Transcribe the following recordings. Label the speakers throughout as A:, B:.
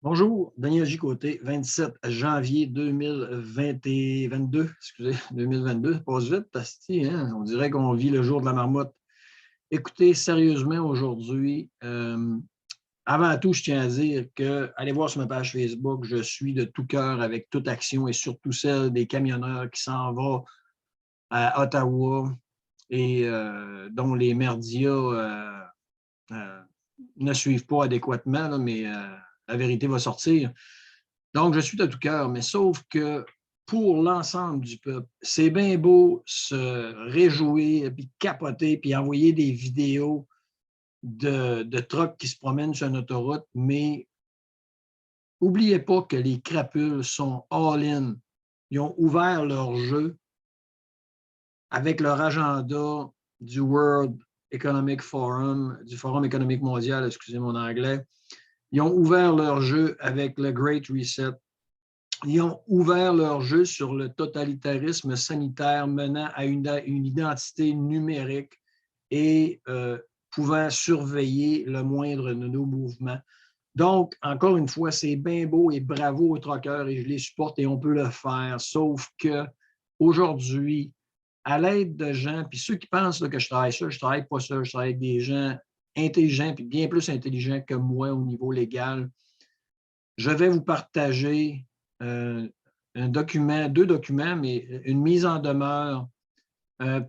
A: Bonjour, Daniel J. Côté, 27 janvier 2022, excusez, 2022, ça passe vite, asti, hein? On dirait qu'on vit le jour de la marmotte. Écoutez, sérieusement, aujourd'hui, avant tout, je tiens à dire que, allez voir sur ma page Facebook, je suis de tout cœur avec toute action et surtout celle des camionneurs qui s'en vont à Ottawa et dont les merdias euh, ne suivent pas adéquatement, là, mais la vérité va sortir. Donc, je suis de tout cœur, mais sauf que pour l'ensemble du peuple, c'est bien beau se réjouir, puis capoter, puis envoyer des vidéos de trucks qui se promènent sur une autoroute, mais n'oubliez pas que les crapules sont all-in. Ils ont ouvert leur jeu avec leur agenda du World Economic Forum, du Forum économique mondial, excusez mon anglais. Ils ont ouvert leur jeu avec le Great Reset. Ils ont ouvert leur jeu sur le totalitarisme sanitaire menant à une identité numérique et pouvant surveiller le moindre de nos mouvements. Donc, encore une fois, c'est bien beau et bravo aux truckers et je les supporte et on peut le faire. Sauf que aujourd'hui, à l'aide de gens, puis ceux qui pensent là, que je travaille ça, je ne travaille pas ça, je travaille avec des gens intelligents puis bien plus intelligents que moi au niveau légal. Je vais vous partager un document, deux documents, mais une mise en demeure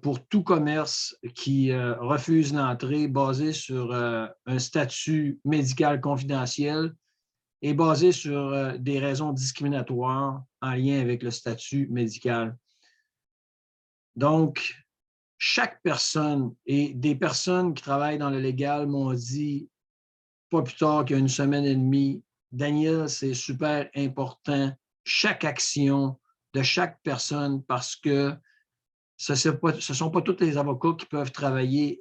A: pour tout commerce qui refuse l'entrée basé sur un statut médical confidentiel et basé sur des raisons discriminatoires en lien avec le statut médical. Donc, chaque personne et des personnes qui travaillent dans le légal m'ont dit, pas plus tard qu'il y a une semaine et demie, Daniel, c'est super important, chaque action de chaque personne, parce que ce ne sont pas tous les avocats qui peuvent travailler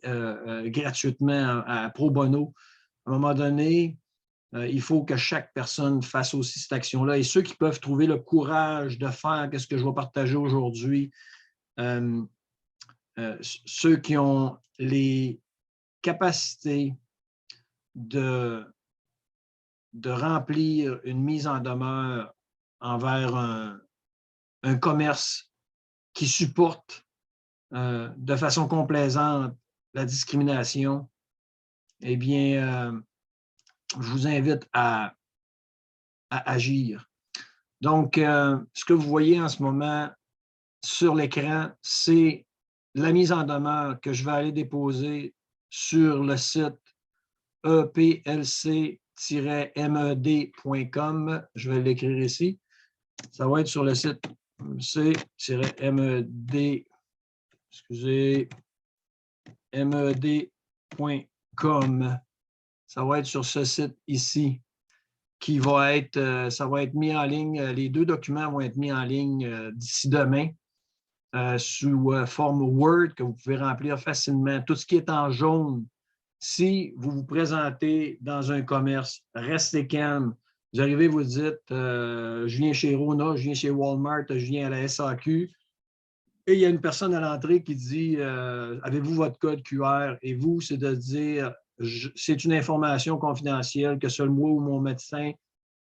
A: gratuitement à pro bono. À un moment donné, il faut que chaque personne fasse aussi cette action-là. Et ceux qui peuvent trouver le courage de faire ce que je vais partager aujourd'hui, ceux qui ont les capacités de remplir une mise en demeure envers un commerce qui supporte de façon complaisante la discrimination, eh bien, je vous invite à agir. Donc, ce que vous voyez en ce moment sur l'écran, c'est la mise en demeure que je vais aller déposer sur le site eplc-med.com. Je vais l'écrire ici. Ça va être sur le site c-med, excusez, med.com. Ça va être sur ce site ici qui va être, ça va être mis en ligne. Les deux documents vont être mis en ligne d'ici demain sous forme Word que vous pouvez remplir facilement. Tout ce qui est en jaune, si vous vous présentez dans un commerce, restez calme. Vous arrivez, vous dites, je viens chez Rona, je viens chez Walmart, je viens à la SAQ. Et il y a une personne à l'entrée qui dit, avez-vous votre code QR? Et vous, c'est de dire, c'est une information confidentielle que seul moi ou mon médecin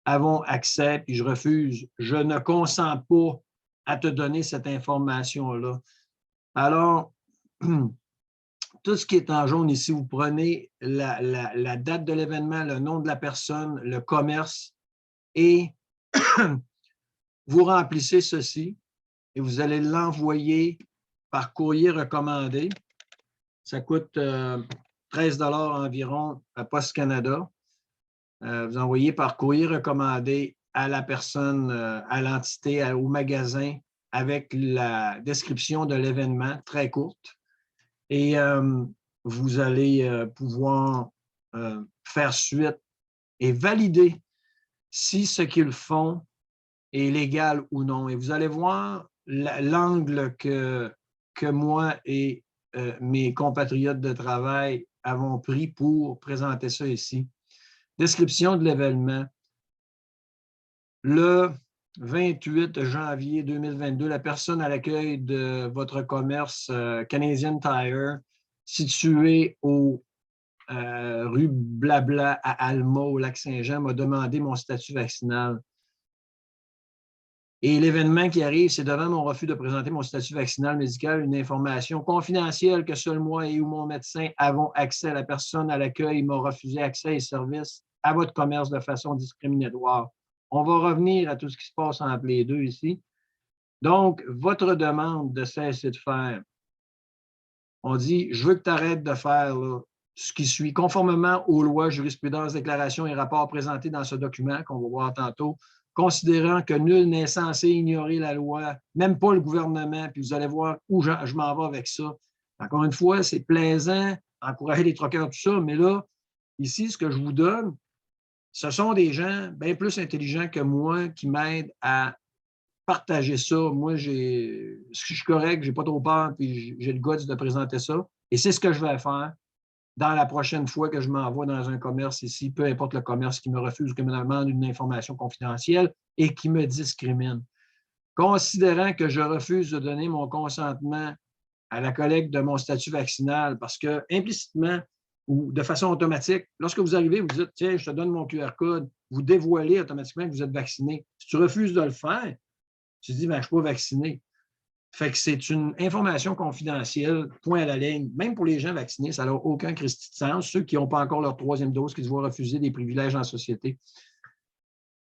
A: avons accès, puis je refuse. Je ne consens pas à te donner cette information-là. Alors, tout ce qui est en jaune ici, vous prenez la date de l'événement, le nom de la personne, le commerce, et vous remplissez ceci et vous allez l'envoyer par courrier recommandé. Ça coûte 13 $ environ à Poste Canada. Vous envoyez par courrier recommandé à la personne, à l'entité, au magasin, avec la description de l'événement très courte. Et vous allez pouvoir faire suite et valider si ce qu'ils font est légal ou non. Et vous allez voir l'angle que moi et mes compatriotes de travail avons pris pour présenter ça ici. Description de l'événement. Le 28 janvier 2022, la personne à l'accueil de votre commerce Canadian Tire, situé au rue Blabla à Alma, au Lac-Saint-Jean, m'a demandé mon statut vaccinal. Et l'événement qui arrive, c'est devant mon refus de présenter mon statut vaccinal médical, une information confidentielle que seul moi et ou mon médecin avons accès. La personne à l'accueil m'a refusé accès et services à votre commerce de façon discriminatoire. On va revenir à tout ce qui se passe entre les deux ici. Donc, votre demande de cesser de faire, on dit, je veux que tu arrêtes de faire là, ce qui suit, conformément aux lois, jurisprudences, déclarations et rapports présentés dans ce document qu'on va voir tantôt, considérant que nul n'est censé ignorer la loi, même pas le gouvernement, puis vous allez voir où je m'en vais avec ça. Encore une fois, c'est plaisant, encourager les troqueurs, tout ça, mais là, ici, ce que je vous donne, ce sont des gens bien plus intelligents que moi qui m'aident à partager ça. Moi, je suis correct, j'ai pas trop peur, puis j'ai le goût de présenter ça. Et c'est ce que je vais faire dans la prochaine fois que je m'envoie dans un commerce ici, peu importe le commerce qui me refuse ou qui me demande une information confidentielle et qui me discrimine. Considérant que je refuse de donner mon consentement à la collecte de mon statut vaccinal parce que implicitement ou de façon automatique, lorsque vous arrivez, vous dites, tiens, je te donne mon QR code, vous dévoilez automatiquement que vous êtes vacciné. Si tu refuses de le faire, tu dis, ben, je ne suis pas vacciné. Fait que c'est une information confidentielle, point à la ligne. Même pour les gens vaccinés, ça n'a aucun Christi de sens. Ceux qui n'ont pas encore leur troisième dose, qui se voient refuser des privilèges en société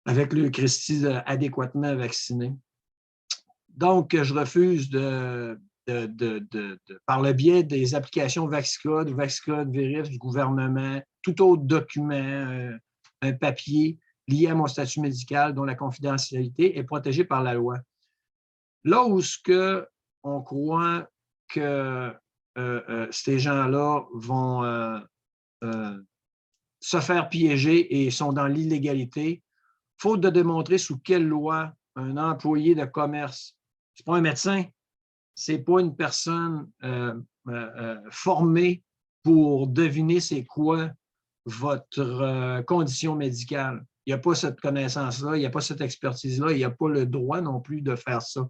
A: avec le Christi adéquatement vacciné. Donc, je refuse par le biais des applications VaxCode ou VaxCode Vérif du gouvernement, tout autre document, un papier lié à mon statut médical dont la confidentialité est protégée par la loi. Là où on croit que ces gens-là vont se faire piéger et sont dans l'illégalité, faute de démontrer sous quelle loi un employé de commerce, ce n'est pas un médecin, ce n'est pas une personne formée pour deviner c'est quoi votre condition médicale. Il n'y a pas cette connaissance-là, il n'y a pas cette expertise-là, il n'y a pas le droit non plus de faire ça.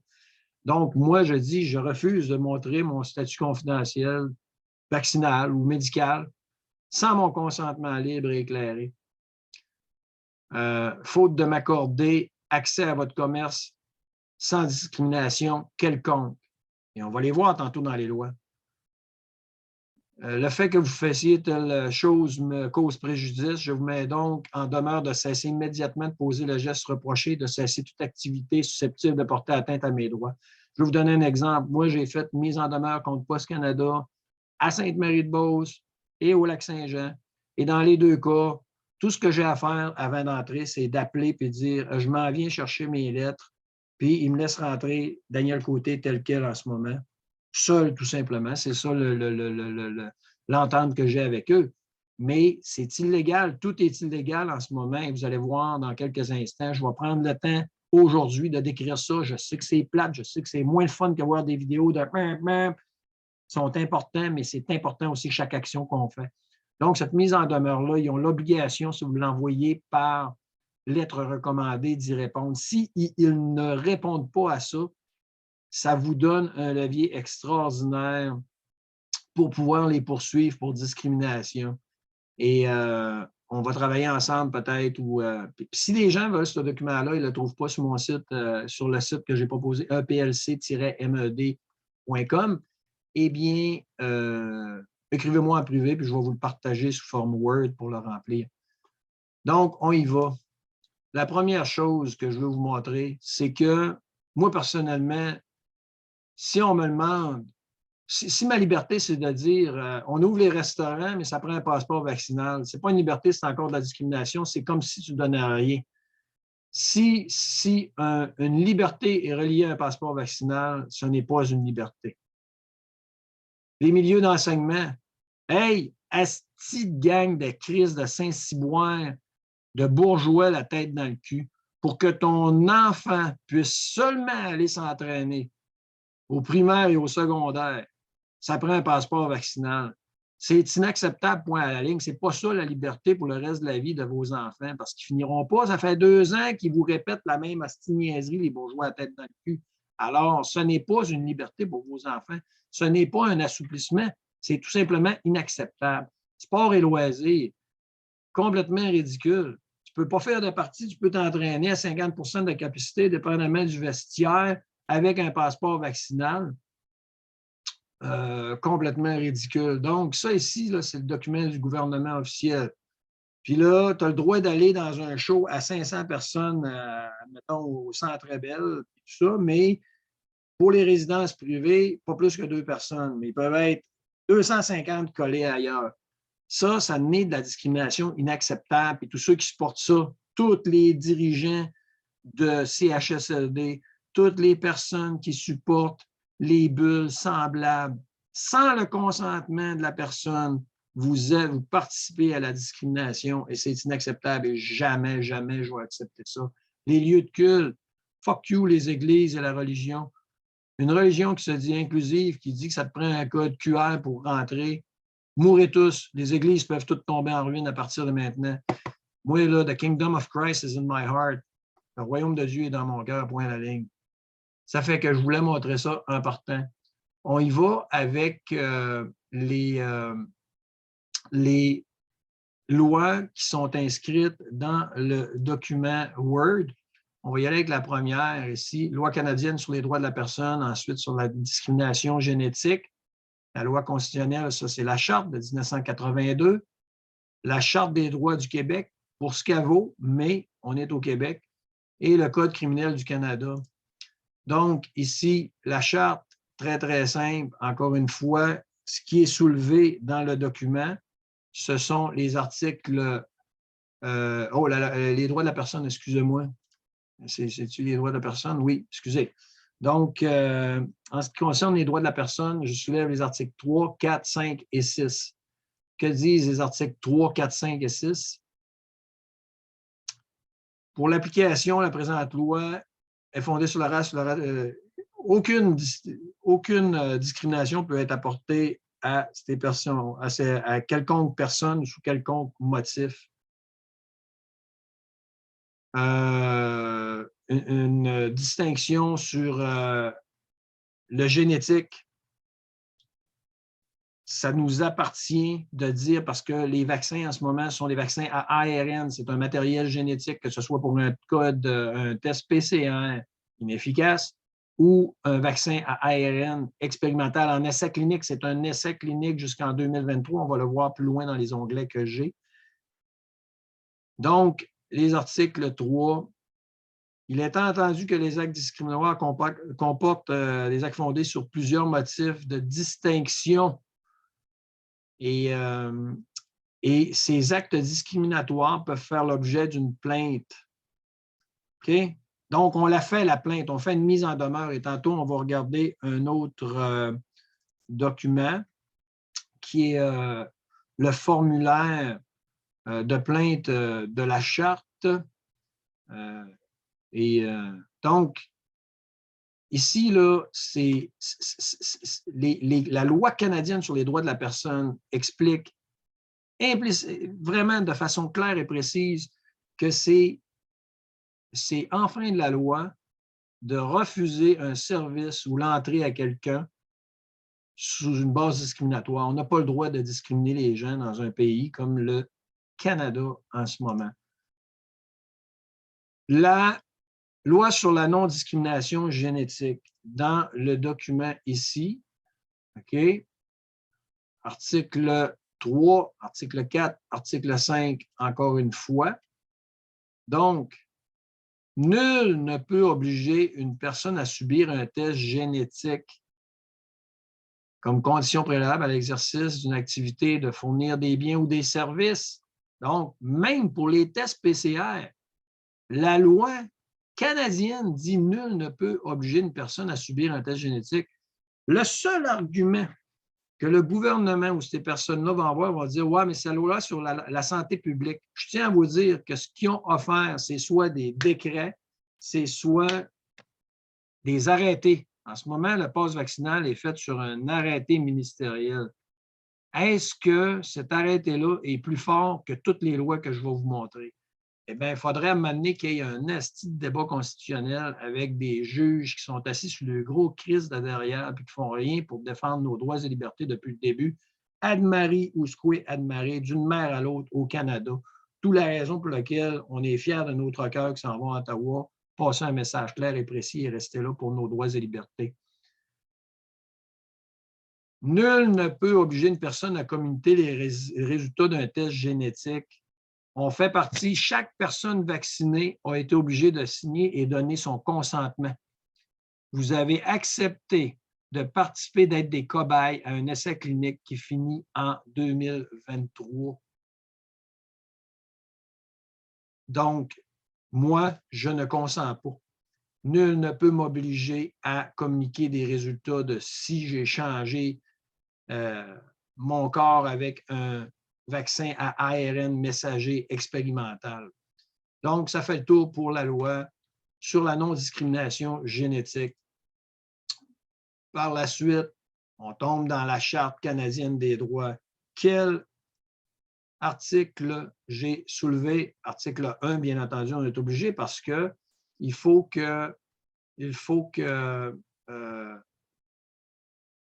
A: Donc, moi, je dis, je refuse de montrer mon statut confidentiel, vaccinal ou médical, sans mon consentement libre et éclairé. Faute de m'accorder accès à votre commerce sans discrimination quelconque. Et on va les voir tantôt dans les lois. Le fait que vous fassiez telle chose me cause préjudice. Je vous mets donc en demeure de cesser immédiatement de poser le geste reproché, de cesser toute activité susceptible de porter atteinte à mes droits. Je vais vous donner un exemple. Moi, j'ai fait mise en demeure contre Poste Canada à Sainte-Marie-de-Beauce et au Lac-Saint-Jean. Et dans les deux cas, tout ce que j'ai à faire avant d'entrer, c'est d'appeler et de dire « Je m'en viens chercher mes lettres », puis il me laisse rentrer Daniel Côté tel quel en ce moment. Seul, tout simplement. C'est ça l'entente que j'ai avec eux. Mais c'est illégal. Tout est illégal en ce moment. Et vous allez voir dans quelques instants, je vais prendre le temps aujourd'hui de décrire ça. Je sais que c'est plate, je sais que c'est moins le fun que voir des vidéos de sont importants, mais c'est important aussi chaque action qu'on fait. Donc, cette mise en demeure-là, ils ont l'obligation, si vous l'envoyez par lettre recommandée, d'y répondre. S'ils ne répondent pas à ça, ça vous donne un levier extraordinaire pour pouvoir les poursuivre pour discrimination. Et on va travailler ensemble peut-être. Si les gens veulent ce document-là, ils ne le trouvent pas sur mon site, sur le site que j'ai proposé, eplc-med.com, eh bien, écrivez-moi en privé, puis je vais vous le partager sous forme Word pour le remplir. Donc, on y va. La première chose que je veux vous montrer, c'est que moi, personnellement, si on me demande, si ma liberté, c'est de dire on ouvre les restaurants, mais ça prend un passeport vaccinal, ce n'est pas une liberté, c'est encore de la discrimination, c'est comme si tu ne donnais rien. Si une liberté est reliée à un passeport vaccinal, ce n'est pas une liberté. Les milieux d'enseignement, hey, asti de gang de crise de Saint-Cyboire, de bourgeois la tête dans le cul, pour que ton enfant puisse seulement aller s'entraîner au primaire et au secondaire, ça prend un passeport vaccinal. C'est inacceptable, point à la ligne. Ce n'est pas ça la liberté pour le reste de la vie de vos enfants, parce qu'ils ne finiront pas. Ça fait 2 ans qu'ils vous répètent la même niaiserie, les bourgeois à tête dans le cul. Alors, ce n'est pas une liberté pour vos enfants. Ce n'est pas un assouplissement. C'est tout simplement inacceptable. Sport et loisirs, complètement ridicule. Tu ne peux pas faire de partie, tu peux t'entraîner à 50 % de capacité, dépendamment du vestiaire, avec un passeport vaccinal. Complètement ridicule. Donc, ça ici, c'est le document du gouvernement officiel. Puis là, tu as le droit d'aller dans un show à 500 personnes, mettons, au Centre Bell, tout ça, mais pour les résidences privées, pas plus que 2 personnes, mais ils peuvent être 250 collés ailleurs. Ça naît de la discrimination inacceptable. Et tous ceux qui supportent ça, tous les dirigeants de CHSLD, toutes les personnes qui supportent les bulles semblables, sans le consentement de la personne, vous participez à la discrimination et c'est inacceptable et jamais, jamais je vais accepter ça. Les lieux de culte, fuck you les églises et la religion. Une religion qui se dit inclusive, qui dit que ça te prend un code QR pour rentrer, mourrez tous. Les églises peuvent toutes tomber en ruine à partir de maintenant. Moi, là, the kingdom of Christ is in my heart. Le royaume de Dieu est dans mon cœur, point à la ligne. Ça fait que je voulais montrer ça en partant. On y va avec les lois qui sont inscrites dans le document Word. On va y aller avec la première ici, loi canadienne sur les droits de la personne, ensuite sur la discrimination génétique. La loi constitutionnelle, ça c'est la charte de 1982. La charte des droits du Québec, pour ce qu'elle vaut, mais on est au Québec, et le Code criminel du Canada. Donc, ici, la charte, très, très simple. Encore une fois, ce qui est soulevé dans le document, ce sont les articles... les droits de la personne, excusez-moi. C'est-tu les droits de la personne? Oui, excusez. Donc, en ce qui concerne les droits de la personne, je soulève les articles 3, 4, 5 et 6. Que disent les articles 3, 4, 5 et 6? Pour l'application, la présente loi est fondée sur la race. Aucune discrimination peut être apportée à ces personnes, à quelconque personne sous quelconque motif. Une distinction sur le génétique. Ça nous appartient de dire, parce que les vaccins en ce moment sont des vaccins à ARN, c'est un matériel génétique, que ce soit pour un code, un test PCR inefficace ou un vaccin à ARN expérimental en essai clinique. C'est un essai clinique jusqu'en 2023. On va le voir plus loin dans les onglets que j'ai. Donc, les articles 3, il est entendu que les actes discriminatoires comportent des actes fondés sur plusieurs motifs de distinction. Et ces actes discriminatoires peuvent faire l'objet d'une plainte. OK? Donc, on l'a fait, la plainte. On fait une mise en demeure. Et tantôt, on va regarder un autre document qui est le formulaire de plainte de la charte. Donc, ici, là, la loi canadienne sur les droits de la personne explique vraiment de façon claire et précise que c'est enfreindre la loi de refuser un service ou l'entrée à quelqu'un sous une base discriminatoire. On n'a pas le droit de discriminer les gens dans un pays comme le Canada en ce moment. La loi sur la non-discrimination génétique, dans le document ici, OK, article 3, article 4, article 5, encore une fois. Donc, nul ne peut obliger une personne à subir un test génétique comme condition préalable à l'exercice d'une activité de fournir des biens ou des services. Donc, même pour les tests PCR, la loi canadienne dit nul ne peut obliger une personne à subir un test génétique. Le seul argument que le gouvernement ou ces personnes-là vont avoir, vont dire « Ouais, mais c'est la loi sur la santé publique ». Je tiens à vous dire que ce qu'ils ont offert, c'est soit des décrets, c'est soit des arrêtés. En ce moment, le passe vaccinal est fait sur un arrêté ministériel. Est-ce que cet arrêté-là est plus fort que toutes les lois que je vais vous montrer? Eh bien, il faudrait m'amener qu'il y ait un asti de débat constitutionnel avec des juges qui sont assis sur le gros crise de derrière et qui ne font rien pour défendre nos droits et libertés depuis le début. Admari Ousquet Admaré, d'une mer à l'autre au Canada. D'où la raison pour laquelle on est fiers de nos truckers qui s'en vont à Ottawa, passer un message clair et précis et rester là pour nos droits et libertés. Nul ne peut obliger une personne à communiquer les résultats d'un test génétique. On fait partie, chaque personne vaccinée a été obligée de signer et donner son consentement. Vous avez accepté de participer, d'être des cobayes à un essai clinique qui finit en 2023. Donc, moi, je ne consens pas. Nul ne peut m'obliger à communiquer des résultats de si j'ai changé mon corps avec un vaccin à ARN messager expérimental. Donc, ça fait le tour pour la loi sur la non-discrimination génétique. Par la suite, on tombe dans la Charte canadienne des droits. Quel article j'ai soulevé? Article 1, bien entendu, on est obligé parce que il faut que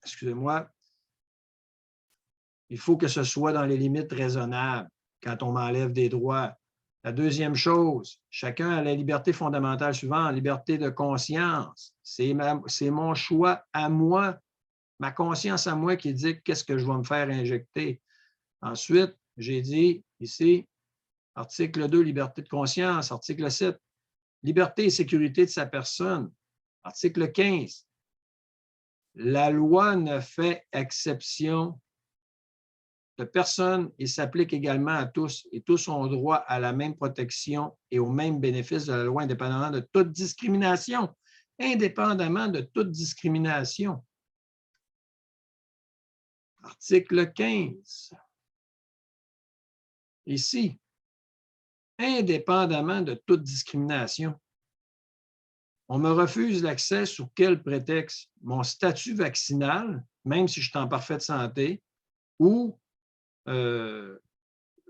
A: excusez-moi, il faut que ce soit dans les limites raisonnables quand on m'enlève des droits. La deuxième chose, chacun a la liberté fondamentale suivante, liberté de conscience. C'est mon choix à moi, ma conscience à moi qui dit qu'est-ce que je vais me faire injecter. Ensuite, j'ai dit ici, article 2, liberté de conscience. Article 7, liberté et sécurité de sa personne. Article 15, la loi ne fait exception de personne et s'applique également à tous, et tous ont droit à la même protection et aux mêmes bénéfices de la loi, indépendamment de toute discrimination. Indépendamment de toute discrimination. Article 15. Ici, indépendamment de toute discrimination. On me refuse l'accès sous quel prétexte? Mon statut vaccinal, même si je suis en parfaite santé, ou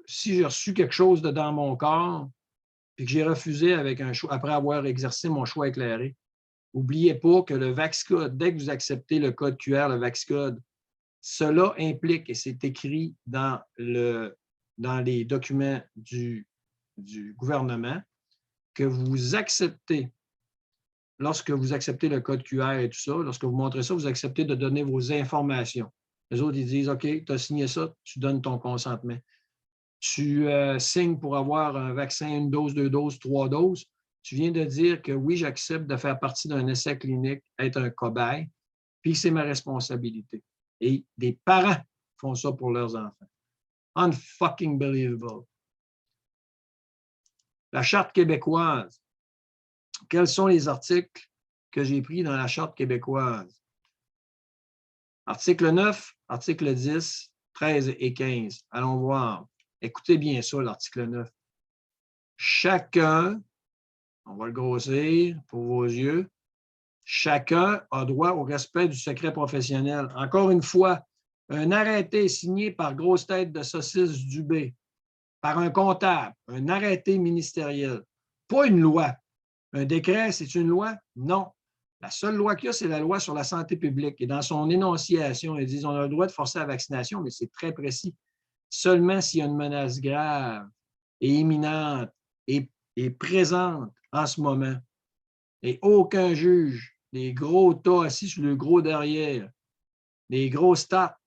A: si j'ai reçu quelque chose dans mon corps et que j'ai refusé avec un choix, après avoir exercé mon choix éclairé. N'oubliez pas que le VaxCode, dès que vous acceptez le code QR, le VaxCode, cela implique, et c'est écrit dans les documents du gouvernement, que vous acceptez, lorsque vous acceptez le code QR et tout ça, lorsque vous montrez ça, vous acceptez de donner vos informations. Les autres, ils disent, OK, tu as signé ça, tu donnes ton consentement. Tu signes pour avoir un vaccin, une dose, 2 doses, 3 doses. Tu viens de dire que oui, j'accepte de faire partie d'un essai clinique, être un cobaye, puis c'est ma responsabilité. Et des parents font ça pour leurs enfants. Unfucking believable. La Charte québécoise. Quels sont les articles que j'ai pris dans la Charte québécoise? Article 9, article 10, 13 et 15. Allons voir. Écoutez bien ça, l'article 9. Chacun, on va le grossir pour vos yeux, chacun a droit au respect du secret professionnel. Encore une fois, un arrêté signé par grosse tête de saucisse Dubé, par un comptable, un arrêté ministériel, pas une loi. Un décret, c'est une loi? Non. La seule loi qu'il y a, c'est la loi sur la santé publique. Et dans son énonciation, ils disent qu'on a le droit de forcer la vaccination, mais c'est très précis. Seulement s'il y a une menace grave et imminente et présente en ce moment. Et aucun juge, les gros tas assis sur le gros derrière, les gros stats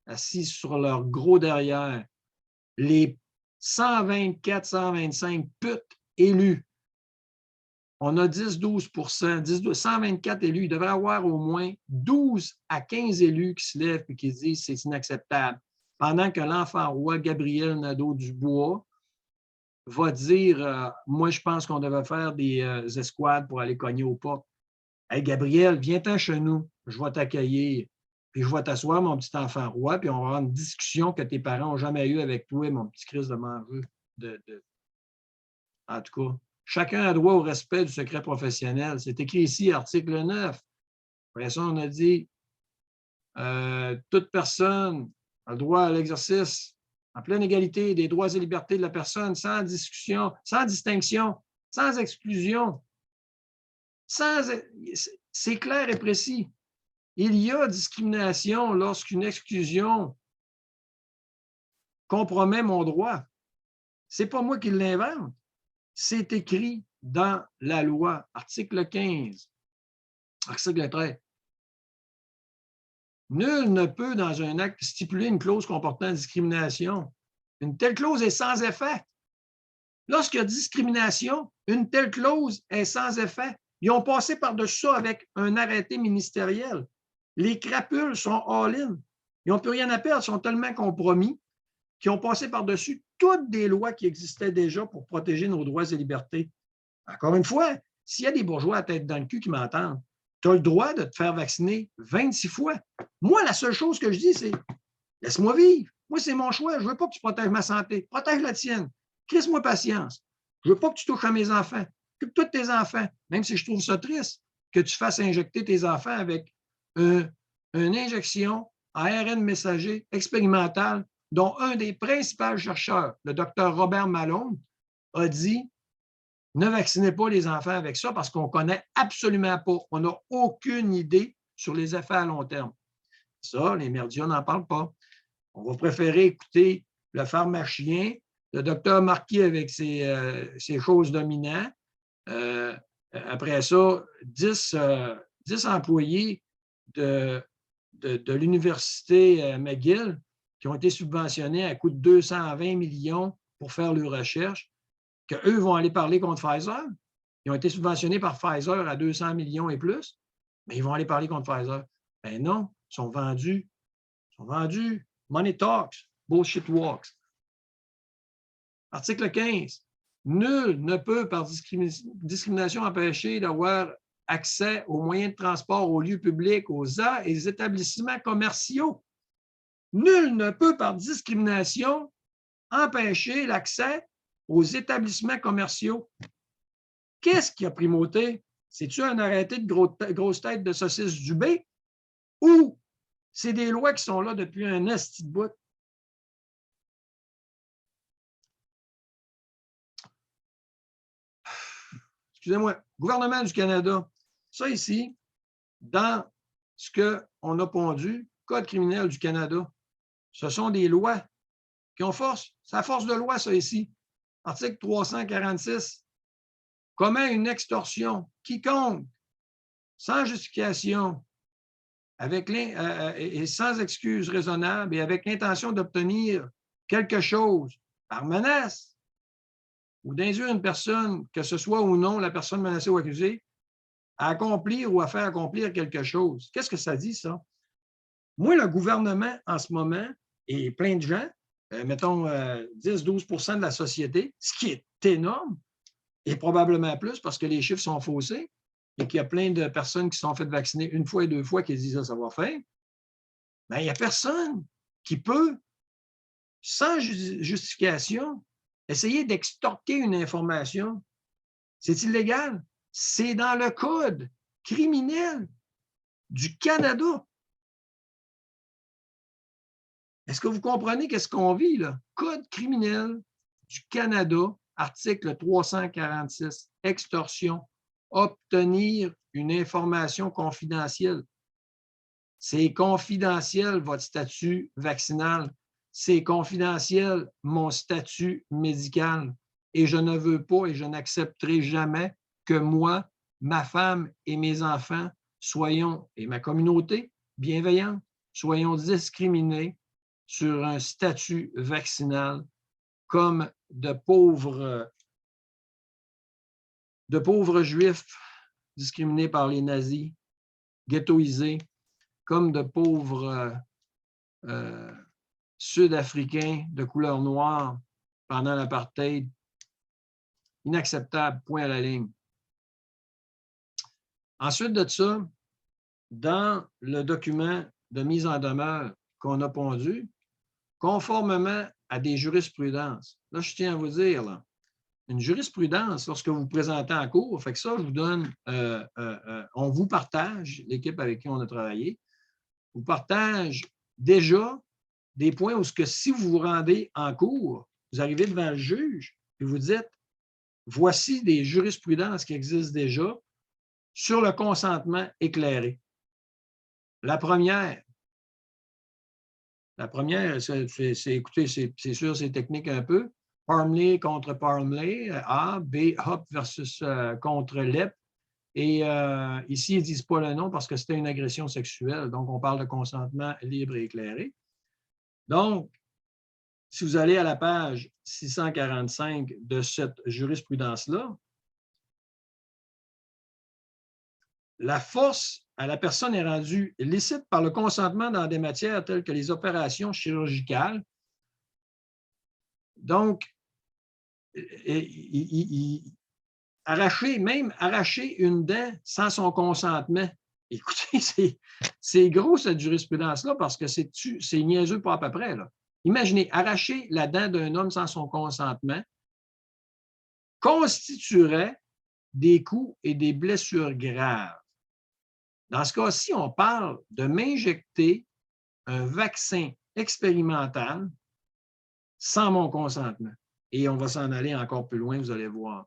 A: assis sur leur gros derrière, les 124, 125 putes élus. On a 10-12 124 élus. Il devrait y avoir au moins 12 à 15 élus qui se lèvent et qui disent que c'est inacceptable. Pendant que l'enfant roi Gabriel Nadeau-Dubois va dire moi, je pense qu'on devait faire des escouades pour aller cogner aux portes. Hey, Gabriel, viens-t'en chez nous, je vais t'accueillir. Puis je vais t'asseoir, mon petit enfant roi, puis on va avoir une discussion que tes parents n'ont jamais eue avec toi, mon petit Christ de manger. En tout cas, chacun a droit au respect du secret professionnel. C'est écrit ici, article 9. Après ça, on a dit toute personne a le droit à l'exercice en pleine égalité des droits et libertés de la personne, sans discussion, sans distinction, sans exclusion. C'est clair et précis. Il y a discrimination lorsqu'une exclusion compromet mon droit. Ce n'est pas moi qui l'invente. C'est écrit dans la loi, article 15, article 13. Nul ne peut, dans un acte, stipuler une clause comportant discrimination. Une telle clause est sans effet. Lorsqu'il y a discrimination, une telle clause est sans effet. Ils ont passé par-dessus ça avec un arrêté ministériel. Les crapules sont all-in. Ils n'ont plus rien à perdre, ils sont tellement compromis qu'ils ont passé par-dessus toutes des lois qui existaient déjà pour protéger nos droits et libertés. Encore une fois, s'il y a des bourgeois à tête dans le cul qui m'entendent, tu as le droit de te faire vacciner 26 fois. Moi, la seule chose que je dis, c'est laisse-moi vivre. Moi, c'est mon choix. Je ne veux pas que tu protèges ma santé. Protège la tienne. Crisse-moi patience. Je ne veux pas que tu touches à mes enfants. Occupe-toi de tes enfants, même si je trouve ça triste que tu fasses injecter tes enfants avec une injection à ARN messager expérimentale dont un des principaux chercheurs, le docteur Robert Malone, a dit ne vaccinez pas les enfants avec ça parce qu'on ne connaît absolument pas. On n'a aucune idée sur les effets à long terme. Ça, les médias n'en parlent pas. On va préférer écouter le pharmacien, le docteur Marquis avec ses choses dominantes. Après ça, 10 employés de l'Université McGill qui ont été subventionnés à coût de 220 millions pour faire leurs recherches, qu'eux vont aller parler contre Pfizer. Ils ont été subventionnés par Pfizer à 200 millions et plus, mais ils vont aller parler contre Pfizer. Ben non, ils sont vendus. Ils sont vendus. Money talks, bullshit walks. Article 15. Nul ne peut, par discrimination, empêcher d'avoir accès aux moyens de transport, aux lieux publics, aux arts et aux établissements commerciaux. Nul ne peut, par discrimination, empêcher l'accès aux établissements commerciaux. Qu'est-ce qui a primauté? C'est-tu un arrêté de grosse tête de saucisse du B ou c'est des lois qui sont là depuis un esti de bout? Excusez-moi, gouvernement du Canada. Ça ici, dans ce qu'on a pondu, Code criminel du Canada, ce sont des lois qui ont force. C'est la force de loi, ça ici. Article 346. Commet une extorsion quiconque, sans justification, et sans excuse raisonnable et avec l'intention d'obtenir quelque chose par menace ou d'induire une personne, que ce soit ou non la personne menacée ou accusée, à accomplir ou à faire accomplir quelque chose. Qu'est-ce que ça dit, ça? Moi, le gouvernement, en ce moment, et plein de gens, mettons 10-12% de la société, ce qui est énorme, et probablement plus parce que les chiffres sont faussés et qu'il y a plein de personnes qui sont faites vacciner une fois et deux fois qui disent ça va faire, bien, il n'y a personne qui peut, sans justification, essayer d'extorquer une information. C'est illégal. C'est dans le code criminel du Canada. Est-ce que vous comprenez qu'est-ce qu'on vit, là? Code criminel du Canada, article 346, extorsion, obtenir une information confidentielle. C'est confidentiel, votre statut vaccinal. C'est confidentiel, mon statut médical. Et je ne veux pas et je n'accepterai jamais que moi, ma femme et mes enfants soyons, et ma communauté bienveillante, soyons discriminés sur un statut vaccinal comme de pauvres juifs discriminés par les nazis, ghettoisés, comme de pauvres sud-africains de couleur noire pendant l'apartheid. Inacceptable, point à la ligne. Ensuite de ça, dans le document de mise en demeure qu'on a pondu, conformément à des jurisprudences, là, je tiens à vous dire, là, une jurisprudence, lorsque vous vous présentez en cours, fait que ça, je vous donne, on vous partage, l'équipe avec qui on a travaillé, vous partage déjà des points où si vous vous rendez en cours, vous arrivez devant le juge et vous dites, voici des jurisprudences qui existent déjà sur le consentement éclairé. La première, La première, écoutez, c'est sûr, c'est technique un peu. Parmley contre Parmley, A. B. Hop versus contre Lep. Et ici, ils ne disent pas le nom parce que c'était une agression sexuelle. Donc, on parle de consentement libre et éclairé. Donc, si vous allez à la page 645 de cette jurisprudence-là, la force à la personne est rendue licite par le consentement dans des matières telles que les opérations chirurgicales. Donc, arracher une dent sans son consentement. Écoutez, c'est gros cette jurisprudence-là parce que c'est niaiseux pas à peu près. Là. Imaginez, arracher la dent d'un homme sans son consentement constituerait des coups et des blessures graves. Dans ce cas-ci, on parle de m'injecter un vaccin expérimental sans mon consentement. Et on va s'en aller encore plus loin, vous allez voir.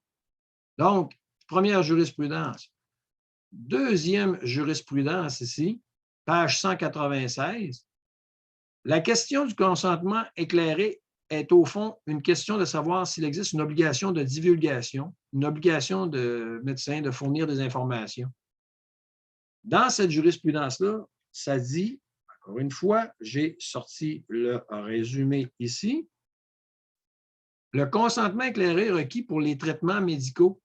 A: Donc, première jurisprudence. Deuxième jurisprudence ici, page 196. La question du consentement éclairé est au fond une question de savoir s'il existe une obligation de divulgation, une obligation de médecin de fournir des informations. Dans cette jurisprudence-là, ça dit, encore une fois, j'ai sorti le résumé ici, le consentement éclairé requis pour les traitements médicaux.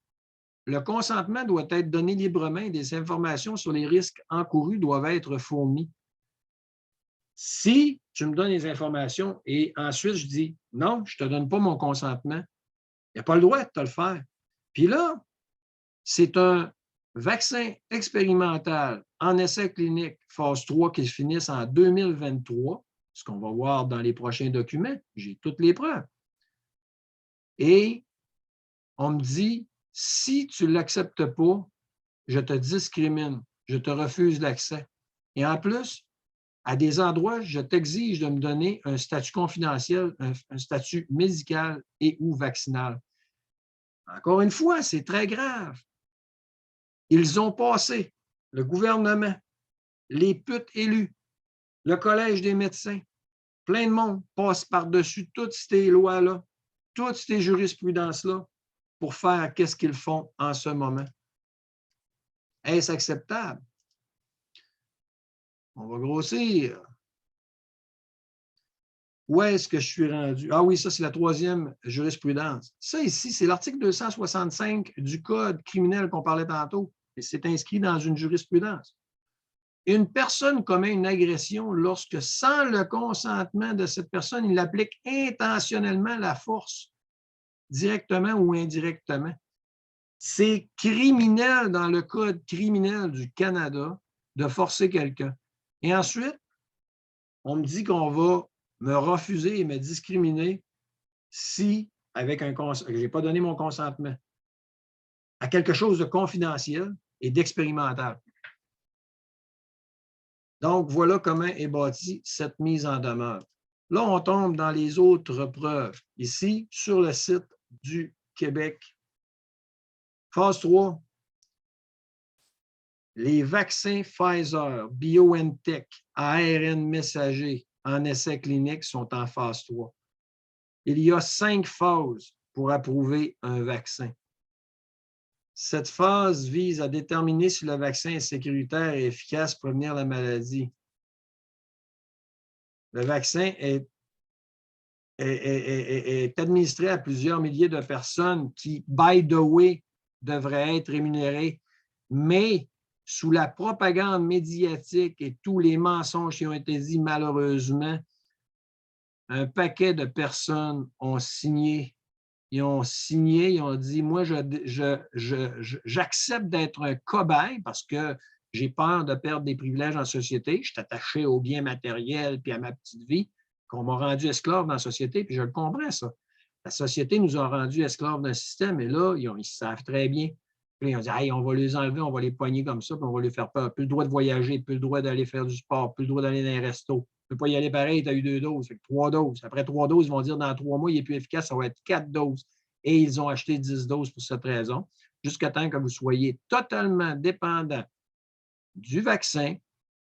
A: Le consentement doit être donné librement et des informations sur les risques encourus doivent être fournies. Si tu me donnes les informations et ensuite je dis non, je ne te donne pas mon consentement, il n'y a pas le droit de te le faire. Puis là, c'est un vaccin expérimental en essai clinique phase 3 qui finisse en 2023, ce qu'on va voir dans les prochains documents. J'ai toutes les preuves. Et on me dit, si tu ne l'acceptes pas, je te discrimine, je te refuse l'accès. Et en plus, à des endroits, je t'exige de me donner un statut confidentiel, un statut médical et ou vaccinal. Encore une fois, c'est très grave. Ils ont passé, le gouvernement, les putes élus, le collège des médecins, plein de monde passe par-dessus toutes ces lois-là, toutes ces jurisprudences-là pour faire qu'est-ce qu'ils font en ce moment. Est-ce acceptable? On va grossir. Où est-ce que je suis rendu? Ah oui, ça, c'est la troisième jurisprudence. Ça ici, c'est l'article 265 du Code criminel qu'on parlait tantôt. Et c'est inscrit dans une jurisprudence. Une personne commet une agression lorsque, sans le consentement de cette personne, il applique intentionnellement la force, directement ou indirectement. C'est criminel dans le Code criminel du Canada de forcer quelqu'un. Et ensuite, on me dit qu'on va me refuser et me discriminer si, avec je n'ai pas donné mon consentement à quelque chose de confidentiel et d'expérimental. Donc, voilà comment est bâtie cette mise en demeure. Là, on tombe dans les autres preuves. Ici, sur le site du Québec. Phase 3. Les vaccins Pfizer, BioNTech, ARN messager en essai clinique sont en phase 3. Il y a 5 phases pour approuver un vaccin. Cette phase vise à déterminer si le vaccin est sécuritaire et efficace pour prévenir la maladie. Le vaccin est administré à plusieurs milliers de personnes qui, by the way, devraient être rémunérées, mais sous la propagande médiatique et tous les mensonges qui ont été dits malheureusement, un paquet de personnes ont signé. Ils ont dit, moi, j'accepte d'être un cobaye parce que j'ai peur de perdre des privilèges en société. Je suis attaché aux biens matériels puis à ma petite vie, qu'on m'a rendu esclave dans la société, puis je le comprends, ça. La société nous a rendus esclaves d'un système, et là, ils savent très bien. Puis ils ont dit, hey, on va les enlever, on va les poigner comme ça, puis on va les faire peur. Plus le droit de voyager, plus le droit d'aller faire du sport, plus le droit d'aller dans les restos. Tu ne peux pas y aller pareil, tu as eu 2 doses, fait que 3 doses. Après 3 doses, ils vont dire dans 3 mois, il est plus efficace, ça va être 4 doses. Et ils ont acheté 10 doses pour cette raison, jusqu'à temps que vous soyez totalement dépendant du vaccin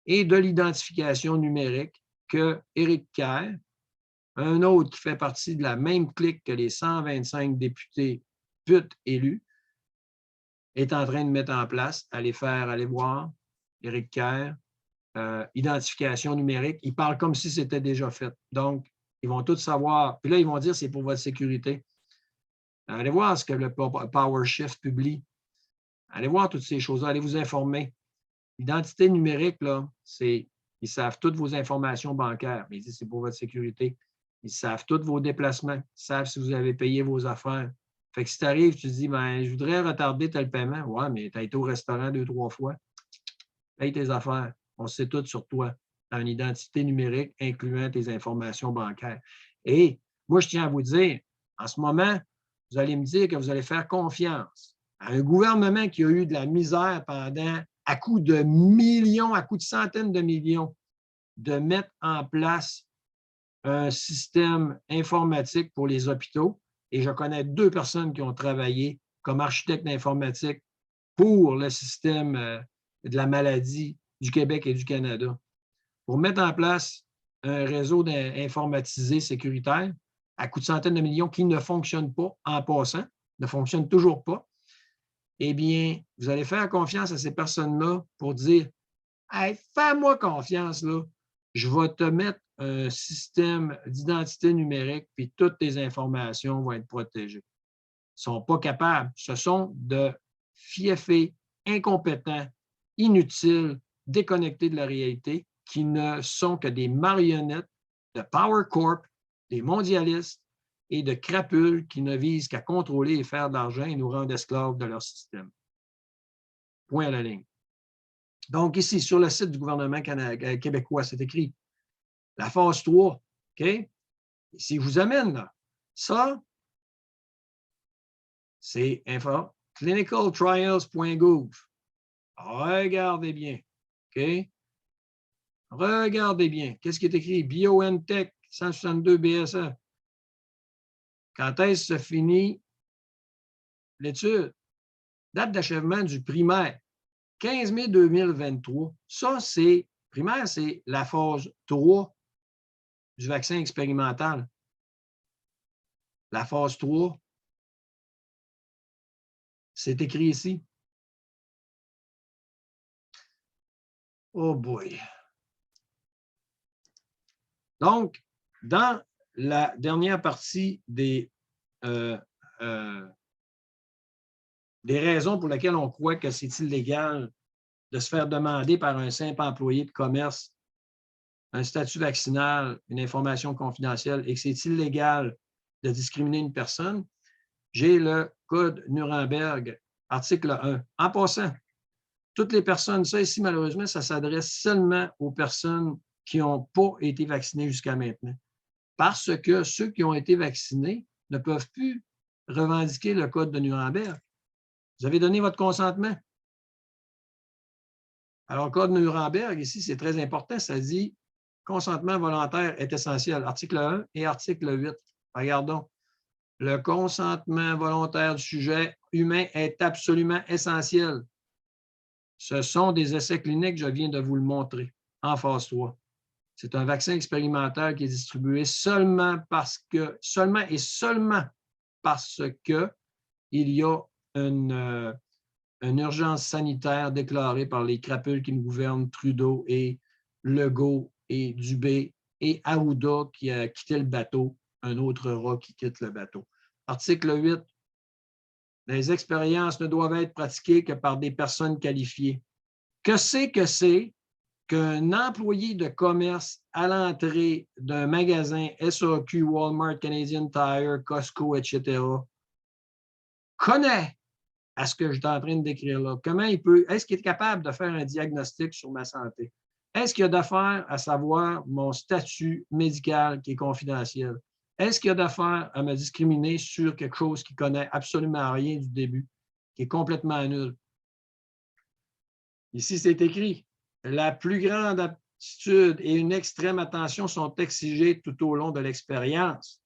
A: et de l'identification numérique que Éric Kerr, un autre qui fait partie de la même clique que les 125 députés putes élus, est en train de mettre en place, allez voir, Éric Kerr, identification numérique. Ils parlent comme si c'était déjà fait. Donc, ils vont tous savoir. Puis là, ils vont dire c'est pour votre sécurité. Allez voir ce que le PowerShift publie. Allez voir toutes ces choses-là. Allez vous informer. L'identité numérique, là, ils savent toutes vos informations bancaires. Mais ils disent c'est pour votre sécurité. Ils savent tous vos déplacements. Ils savent si vous avez payé vos affaires. Fait que si tu arrives, tu te dis, ben, je voudrais retarder tel paiement. Ouais, mais tu as été au restaurant 2-3 fois. Paye tes affaires. On sait tout sur toi. Tu as une identité numérique incluant tes informations bancaires. Et moi, je tiens à vous dire, en ce moment, vous allez me dire que vous allez faire confiance à un gouvernement qui a eu de la misère pendant, à coût de millions, à coût de centaines de millions, de mettre en place un système informatique pour les hôpitaux. Et je connais 2 personnes qui ont travaillé comme architectes d'informatique pour le système de la maladie du Québec et du Canada. Pour mettre en place un réseau informatisé sécuritaire à coût de centaines de millions qui ne fonctionne pas en passant, ne fonctionne toujours pas, eh bien, vous allez faire confiance à ces personnes-là pour dire hey, fais-moi confiance, là. Je vais te mettre un système d'identité numérique, puis toutes tes informations vont être protégées. Ils ne sont pas capables. Ce sont de fiefés, incompétents, inutiles, déconnectés de la réalité, qui ne sont que des marionnettes de Power Corp, des mondialistes et de crapules qui ne visent qu'à contrôler et faire de l'argent et nous rendre esclaves de leur système. Point à la ligne. Donc, ici, sur le site du gouvernement québécois, c'est écrit la phase 3. OK? Si je vous amène là, ça, c'est clinicaltrials.gouv. Regardez bien. OK? Regardez bien. Qu'est-ce qui est écrit? BioNTech 162 BSA. Quand est-ce que se finit l'étude? Date d'achèvement du primaire. 15 mai 2023. Ça, c'est primaire, c'est la phase 3 du vaccin expérimental. La phase 3, c'est écrit ici. Oh boy. Donc, dans la dernière partie des raisons pour lesquelles on croit que c'est illégal de se faire demander par un simple employé de commerce un statut vaccinal, une information confidentielle et que c'est illégal de discriminer une personne, j'ai le Code Nuremberg, article 1. En passant, toutes les personnes, ça ici, malheureusement, ça s'adresse seulement aux personnes qui n'ont pas été vaccinées jusqu'à maintenant. Parce que ceux qui ont été vaccinés ne peuvent plus revendiquer le Code de Nuremberg. Vous avez donné votre consentement. Alors, le Code de Nuremberg, ici, c'est très important. Ça dit consentement volontaire est essentiel. Article 1 et article 8. Regardons. Le consentement volontaire du sujet humain est absolument essentiel. Ce sont des essais cliniques, je viens de vous le montrer, en phase 3. C'est un vaccin expérimentaire qui est distribué seulement parce que il y a une urgence sanitaire déclarée par les crapules qui nous gouvernent, Trudeau et Legault et Dubé et Arruda qui a quitté le bateau, un autre rat qui quitte le bateau. Article 8. Les expériences ne doivent être pratiquées que par des personnes qualifiées. Que c'est qu'un employé de commerce à l'entrée d'un magasin SAQ, Walmart, Canadian Tire, Costco, etc., connaît à ce que je suis en train de décrire là? Est-ce qu'il est capable de faire un diagnostic sur ma santé? Est-ce qu'il y a d'affaires à savoir mon statut médical qui est confidentiel? Est-ce qu'il y a d'affaires à me discriminer sur quelque chose qui ne connaît absolument rien du début, qui est complètement nul? Ici, c'est écrit. La plus grande aptitude et une extrême attention sont exigées tout au long de l'expérience.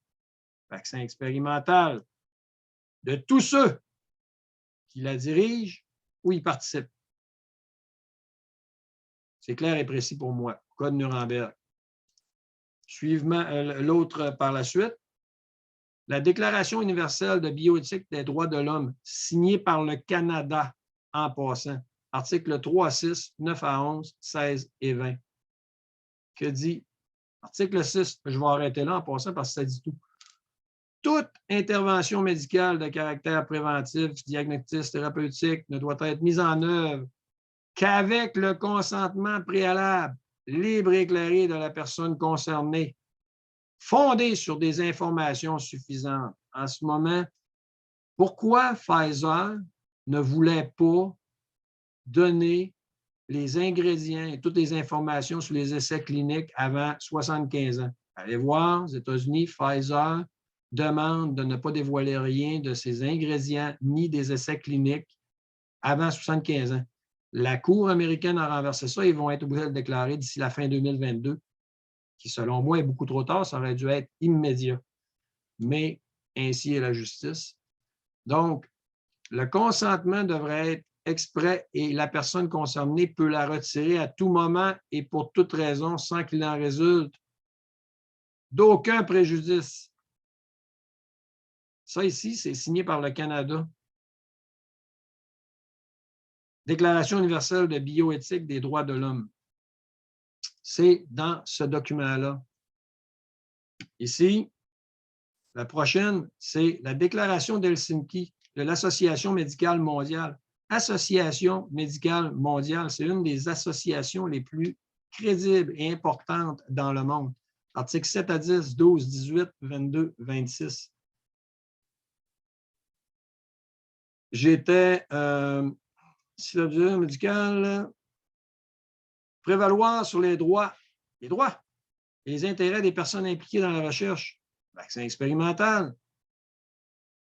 A: Vaccin expérimental. De tous ceux qui la dirigent ou y participent. C'est clair et précis pour moi. Code Nuremberg. Suivant l'autre par la suite, la Déclaration universelle de bioéthique des droits de l'homme, signée par le Canada en passant. Articles 3 à 6, 9 à 11, 16 et 20. Que dit? Article 6, je vais arrêter là en passant parce que ça dit tout. Toute intervention médicale de caractère préventif, diagnostique, thérapeutique ne doit être mise en œuvre qu'avec le consentement préalable, libre et éclairé de la personne concernée, fondé sur des informations suffisantes. En ce moment, pourquoi Pfizer ne voulait pas donner les ingrédients et toutes les informations sur les essais cliniques avant 75 ans? Allez voir, aux États-Unis, Pfizer demande de ne pas dévoiler rien de ses ingrédients ni des essais cliniques avant 75 ans. La Cour américaine a renversé ça. Ils vont être obligés de le déclarer d'ici la fin 2022, qui, selon moi, est beaucoup trop tard. Ça aurait dû être immédiat. Mais ainsi est la justice. Donc, le consentement devrait être exprès et la personne concernée peut la retirer à tout moment et pour toute raison sans qu'il en résulte d'aucun préjudice. Ça ici, c'est signé par le Canada. Déclaration universelle de bioéthique des droits de l'homme. C'est dans ce document-là. Ici, la prochaine, c'est la Déclaration d'Helsinki de l'Association médicale mondiale. Association médicale mondiale, c'est une des associations les plus crédibles et importantes dans le monde. Articles 7 à 10, 12, 18, 22, 26. J'étais médical, prévaloir sur les droits et les intérêts des personnes impliquées dans la recherche. Vaccin expérimental.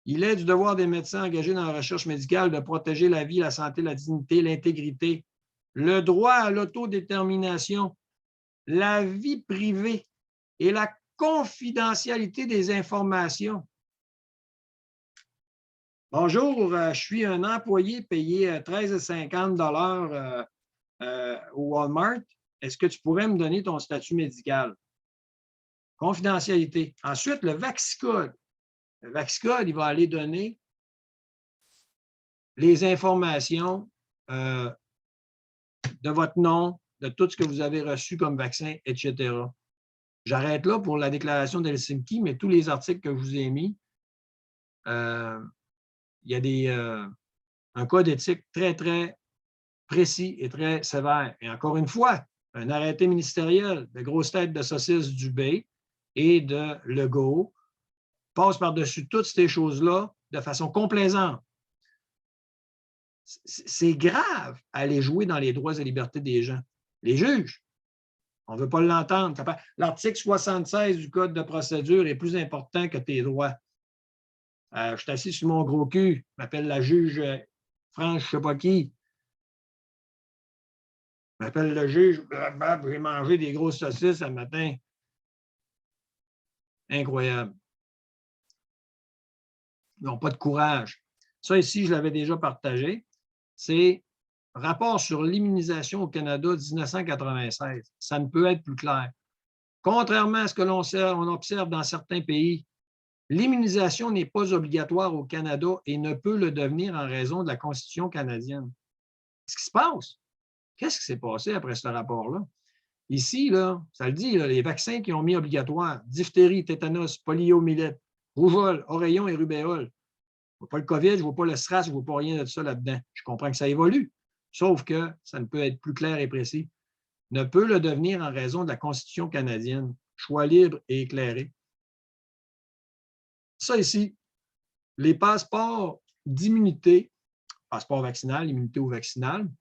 A: Il est du devoir des médecins engagés dans la recherche médicale de protéger la vie, la santé, la dignité, l'intégrité, le droit à l'autodétermination, la vie privée et la confidentialité des informations. Bonjour, je suis un employé payé 13,50 au Walmart. Est-ce que tu pourrais me donner ton statut médical? Confidentialité. Ensuite, le Vaxicode. Le Vaxicode, il va aller donner les informations de votre nom, de tout ce que vous avez reçu comme vaccin, etc. J'arrête là pour la déclaration d'Helsinki, mais tous les articles que je vous ai mis, il y a un code éthique très, très précis et très sévère. Et encore une fois, un arrêté ministériel de grosses têtes de saucisses Dubé et de Legault passe par-dessus toutes ces choses-là de façon complaisante. C'est grave aller jouer dans les droits et libertés des gens. Les juges, on ne veut pas l'entendre. L'article 76 du Code de procédure est plus important que tes droits. Je suis assis sur mon gros cul, je m'appelle la juge France, je ne sais pas qui. Je m'appelle le juge, j'ai mangé des grosses saucisses ce matin. Incroyable. Ils n'ont pas de courage. Ça, ici, je l'avais déjà partagé. C'est rapport sur l'immunisation au Canada 1996. Ça ne peut être plus clair. Contrairement à ce que l'on observe dans certains pays, l'immunisation n'est pas obligatoire au Canada et ne peut le devenir en raison de la Constitution canadienne. Qu'est-ce qui se passe? Qu'est-ce qui s'est passé après ce rapport-là? Ici, là, ça le dit, là, les vaccins qui ont mis obligatoire, diphtérie, tétanos, poliomyélite, rougeole, oreillon et rubéole. Je ne vois pas le COVID, je ne vois pas le SRAS, je ne vois pas rien de ça là-dedans. Je comprends que ça évolue, sauf que ça ne peut être plus clair et précis. Ne peut le devenir en raison de la Constitution canadienne. Choix libre et éclairé. Ça ici, les passeports d'immunité, passeport vaccinal, immunité ou vaccinal,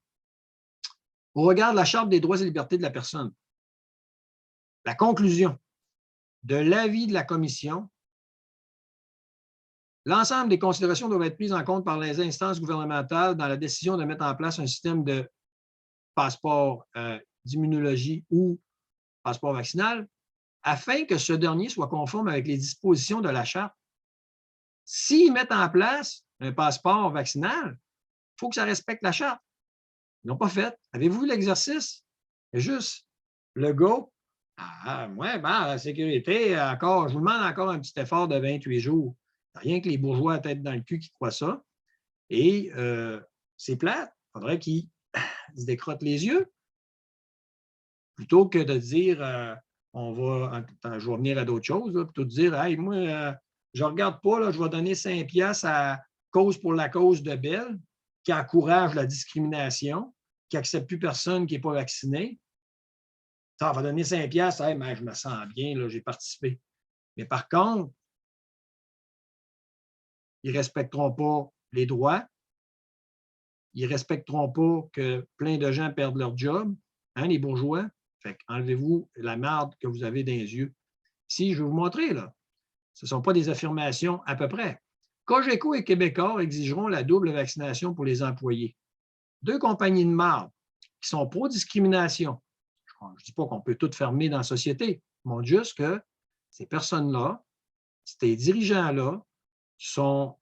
A: au regard de la Charte des droits et libertés de la personne. La conclusion de l'avis de la Commission, l'ensemble des considérations doivent être prises en compte par les instances gouvernementales dans la décision de mettre en place un système de passeport d'immunologie ou passeport vaccinal afin que ce dernier soit conforme avec les dispositions de la Charte. S'ils mettent en place un passeport vaccinal, il faut que ça respecte la Charte. Ils n'ont pas fait. Avez-vous vu l'exercice? C'est juste Legault, Ouais, ben, la sécurité, encore, je vous demande encore un petit effort de 28 jours. Rien que les bourgeois à tête dans le cul qui croient ça. Et c'est plate. Il faudrait qu'ils se décrottent les yeux plutôt que de dire je vais venir à d'autres choses, là, plutôt de dire hey, moi, je ne regarde pas, là, je vais donner 5 piastres à Cause pour la cause de Belle, qui encourage la discrimination, qui n'accepte plus personne qui n'est pas vacciné. Ça, on va donner 5 piastres, hey, mais je me sens bien, là, j'ai participé. Mais par contre, ils ne respecteront pas les droits, ils ne respecteront pas que plein de gens perdent leur job, hein, les bourgeois. Fait enlevez-vous la merde que vous avez dans les yeux. Si, je vais vous montrer, là. Ce ne sont pas des affirmations à peu près. Cogeco et Québecor exigeront la double vaccination pour les employés. Deux compagnies de marde qui sont pro-discrimination. Je ne dis pas qu'on peut tout fermer dans la société. Ils montrent juste que ces personnes-là, ces dirigeants-là, sont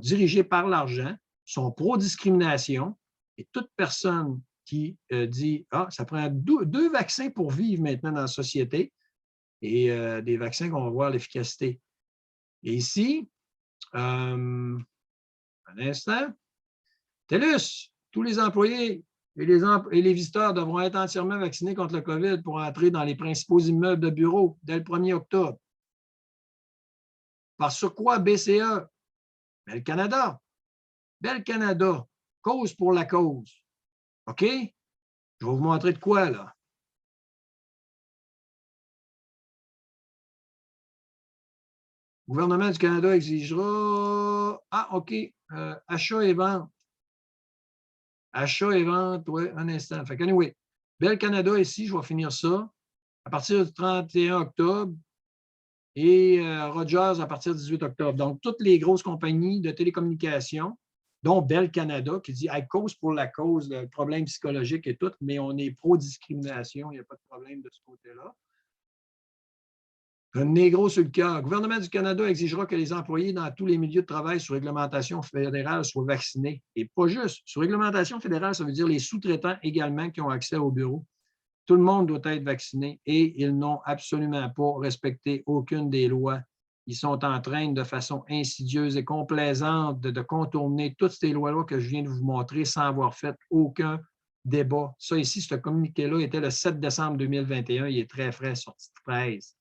A: dirigés par l'argent, sont pro-discrimination, et toute personne qui dit « Ah, ça prend deux vaccins pour vivre maintenant dans la société », et des vaccins qu'on va voir l'efficacité. Et ici, un instant, TELUS, tous les employés et les visiteurs devront être entièrement vaccinés contre le COVID pour entrer dans les principaux immeubles de bureaux dès le 1er octobre. Par sur quoi BCE? Bell Canada. Bell Canada, cause pour la cause. OK? Je vais vous montrer de quoi, là. Le gouvernement du Canada exigera... Ah, OK. Achat et vente. Achat et vente, oui, un instant. Fait que, anyway, Bell Canada, ici, je vais finir ça. À partir du 31 octobre, et Rogers à partir du 18 octobre. Donc, toutes les grosses compagnies de télécommunications, dont Bell Canada, qui dit hey, cause pour la cause, le problème psychologique et tout, mais on est pro-discrimination, il n'y a pas de problème de ce côté-là. Un négro sur le cœur. Le gouvernement du Canada exigera que les employés dans tous les milieux de travail sous réglementation fédérale soient vaccinés. Et pas juste. Sous réglementation fédérale, ça veut dire les sous-traitants également qui ont accès au bureau. Tout le monde doit être vacciné et ils n'ont absolument pas respecté aucune des lois. Ils sont en train, de façon insidieuse et complaisante, de contourner toutes ces lois-là que je viens de vous montrer sans avoir fait aucun débat. Ça ici, ce communiqué-là était le 7 décembre 2021. Il est très frais, sorti de presse.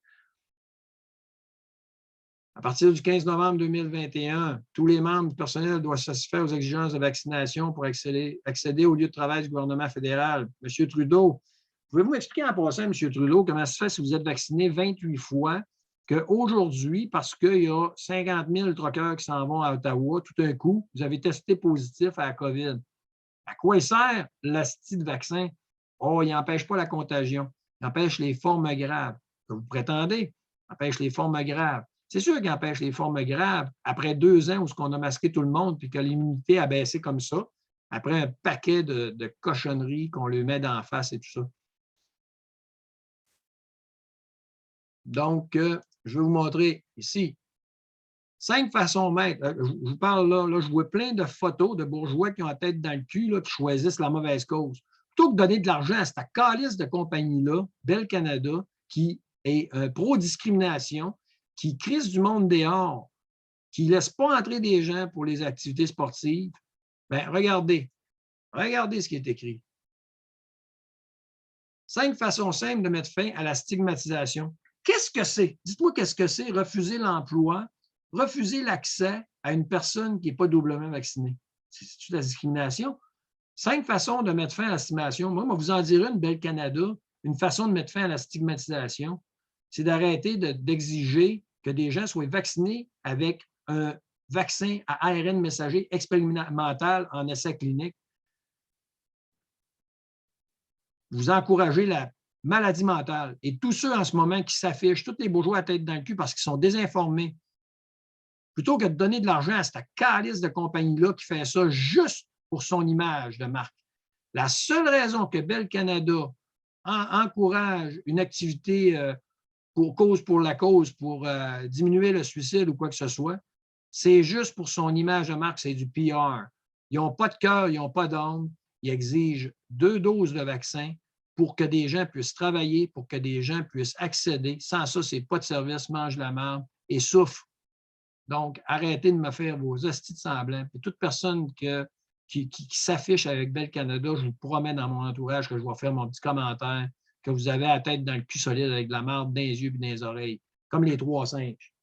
A: À partir du 15 novembre 2021, tous les membres du personnel doivent se satisfaire aux exigences de vaccination pour accéder au lieu de travail du gouvernement fédéral. M. Trudeau, pouvez-vous m'expliquer en passant, M. Trudeau, comment ça se fait si vous êtes vacciné 28 fois, qu'aujourd'hui, parce qu'il y a 50 000 truckers qui s'en vont à Ottawa, tout d'un coup, vous avez testé positif à la COVID? À quoi il sert l'hostie de vaccin? Oh, il n'empêche pas la contagion. Il empêche les formes graves. Que vous prétendez? Il empêche les formes graves. C'est sûr qu'il empêche les formes graves après 2 ans où on a masqué tout le monde et que l'immunité a baissé comme ça, après un paquet de cochonneries qu'on lui met d'en face et tout ça. Donc, je vais vous montrer ici 5 façons maîtres. Je vous parle là, je vois plein de photos de bourgeois qui ont la tête dans le cul, là, qui choisissent la mauvaise cause. Plutôt que de donner de l'argent à cette calice de compagnie-là, Bell Canada, qui est pro-discrimination, qui crisse du monde dehors, qui ne laisse pas entrer des gens pour les activités sportives, bien, regardez ce qui est écrit. 5 façons simples de mettre fin à la stigmatisation. Qu'est-ce que c'est? Dites-moi qu'est-ce que c'est refuser l'emploi, refuser l'accès à une personne qui n'est pas doublement vaccinée. C'est-tu la discrimination? 5 façons de mettre fin à la stigmatisation. Moi, je vais vous en dire une, Bell Canada. Une façon de mettre fin à la stigmatisation, c'est d'arrêter d'exiger que des gens soient vaccinés avec un vaccin à ARN messager expérimental en essai clinique. Vous encouragez la maladie mentale. Et tous ceux en ce moment qui s'affichent, tous les bourgeois à tête dans le cul parce qu'ils sont désinformés, plutôt que de donner de l'argent à cette calice de compagnie-là qui fait ça juste pour son image de marque. La seule raison que Bell Canada encourage une activité pour cause pour la cause, pour diminuer le suicide ou quoi que ce soit, c'est juste pour son image de marque, c'est du PR. Ils n'ont pas de cœur, ils n'ont pas d'âme. Ils exigent 2 doses de vaccin pour que des gens puissent travailler, pour que des gens puissent accéder. Sans ça, c'est pas de service, mange la merde et souffre. Donc, arrêtez de me faire vos hosties de semblants. Puis toute personne qui s'affiche avec Bell Canada, je vous promets dans mon entourage que je vais faire mon petit commentaire que vous avez la tête dans le cul solide avec de la merde dans les yeux et dans les oreilles, comme les 3 singes.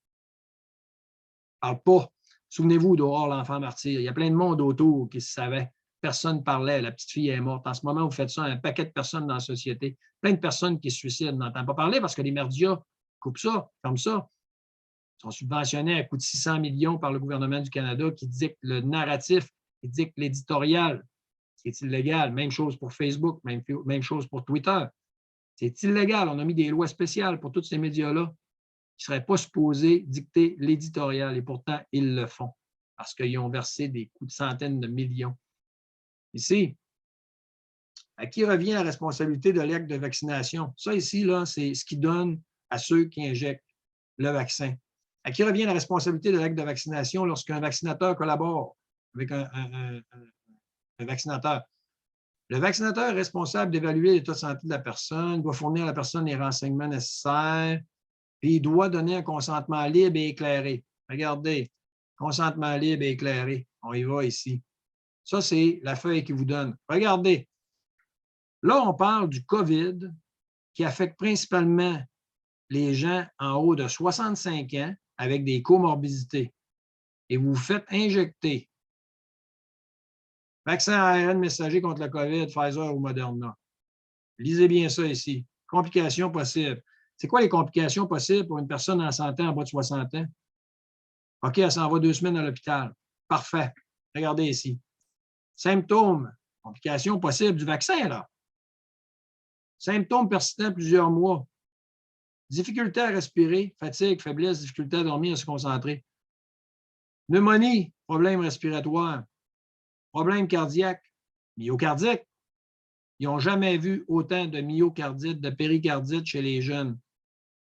A: Parle pas. Souvenez-vous dehors l'enfant martyr. Il y a plein de monde autour qui se savait. Personne ne parlait. La petite fille est morte. En ce moment, vous faites ça à un paquet de personnes dans la société. Plein de personnes qui se suicident. On n'entend pas parler parce que les merdias coupent ça, comme ça. Ils sont subventionnés à coût de 600 millions par le gouvernement du Canada qui dicte le narratif, qui dicte l'éditorial, qui est illégal. Même chose pour Facebook, même chose pour Twitter. C'est illégal. On a mis des lois spéciales pour tous ces médias-là qui ne seraient pas supposés dicter l'éditorial. Et pourtant, ils le font parce qu'ils ont versé des coûts de centaines de millions. Ici, à qui revient la responsabilité de l'acte de vaccination? Ça ici, là, c'est ce qui donne à ceux qui injectent le vaccin. À qui revient la responsabilité de l'acte de vaccination lorsqu'un vaccinateur collabore avec un vaccinateur? Le vaccinateur est responsable d'évaluer l'état de santé de la personne, doit fournir à la personne les renseignements nécessaires, puis il doit donner un consentement libre et éclairé. Regardez, consentement libre et éclairé. On y va ici. Ça, c'est la feuille qu'il vous donne. Regardez. Là, on parle du COVID qui affecte principalement les gens en haut de 65 ans avec des comorbidités. Et vous vous faites injecter vaccin ARN messager contre le COVID, Pfizer ou Moderna. Lisez bien ça ici. Complications possibles. C'est quoi les complications possibles pour une personne en santé en bas de 60 ans? OK, elle s'en va 2 semaines à l'hôpital. Parfait. Regardez ici. Symptômes. Complications possibles du vaccin, là. Symptômes persistants plusieurs mois. Difficulté à respirer, fatigue, faiblesse, difficulté à dormir, à se concentrer. Pneumonie, problème respiratoire, problème cardiaque, myocardique. Ils n'ont jamais vu autant de myocardite, de péricardite chez les jeunes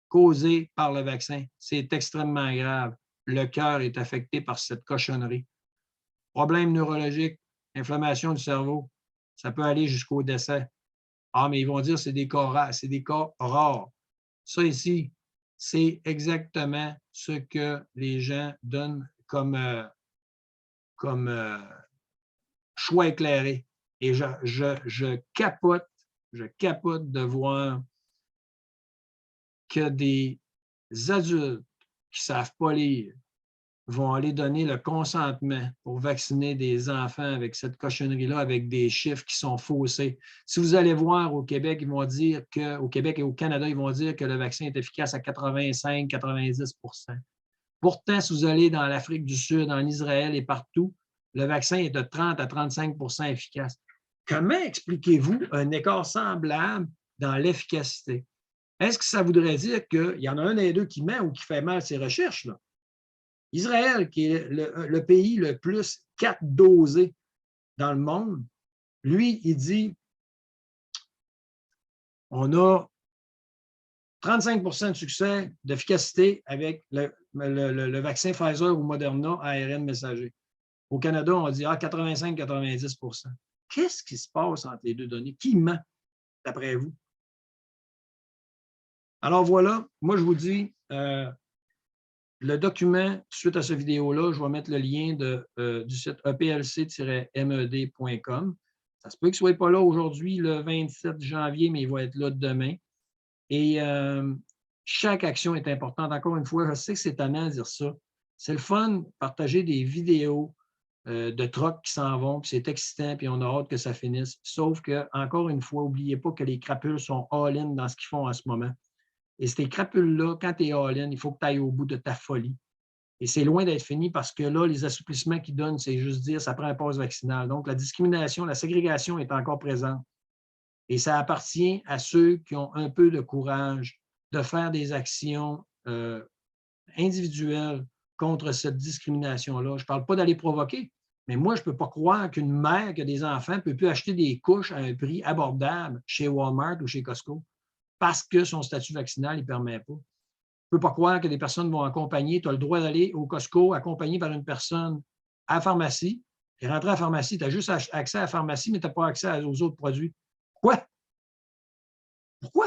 A: causés par le vaccin. C'est extrêmement grave. Le cœur est affecté par cette cochonnerie. Problème neurologique, inflammation du cerveau, ça peut aller jusqu'au décès. Ah, mais ils vont dire que c'est des cas rares. C'est des cas rares. Ça ici, c'est exactement ce que les gens donnent comme choix éclairé. Et je capote de voir que des adultes qui ne savent pas lire vont aller donner le consentement pour vacciner des enfants avec cette cochonnerie-là, avec des chiffres qui sont faussés. Si vous allez voir au Québec, ils vont dire qu'au Québec et au Canada, ils vont dire que le vaccin est efficace à 85-90 %. Pourtant, si vous allez dans l'Afrique du Sud, en Israël et partout, le vaccin est de 30 à 35 % efficace. Comment expliquez-vous un écart semblable dans l'efficacité? Est-ce que ça voudrait dire qu'il y en a un des deux qui ment ou qui fait mal ses recherches, là? Israël, qui est le pays le plus 4 dosé dans le monde, lui, il dit on a 35 % de succès d'efficacité avec le vaccin Pfizer ou Moderna ARN messager. Au Canada, on dit 85-90 %. Qu'est-ce qui se passe entre les deux données? Qui ment, d'après vous? Alors voilà, moi je vous dis, le document, suite à cette vidéo-là, je vais mettre le lien du site eplc-med.com. Ça se peut qu'il ne soit pas là aujourd'hui, le 27 janvier, mais il va être là demain. Et chaque action est importante. Encore une fois, je sais que c'est tannant de dire ça. C'est le fun de partager des vidéos de trucks qui s'en vont, puis c'est excitant, puis on a hâte que ça finisse. Sauf que, encore une fois, n'oubliez pas que les crapules sont all-in dans ce qu'ils font en ce moment. Et ces crapules-là, quand tu es all-in, il faut que tu ailles au bout de ta folie. Et c'est loin d'être fini parce que là, les assouplissements qu'ils donnent, c'est juste dire ça prend un passe vaccinal. Donc, la discrimination, la ségrégation est encore présente. Et ça appartient à ceux qui ont un peu de courage de faire des actions individuelles contre cette discrimination-là. Je ne parle pas d'aller provoquer, mais moi, je ne peux pas croire qu'une mère qui a des enfants ne peut plus acheter des couches à un prix abordable chez Walmart ou chez Costco parce que son statut vaccinal ne permet pas. Je ne peux pas croire que des personnes vont accompagner. Tu as le droit d'aller au Costco accompagné par une personne à la pharmacie. Et rentrer à la pharmacie, tu as juste accès à la pharmacie, mais tu n'as pas accès aux autres produits. Quoi? Pourquoi?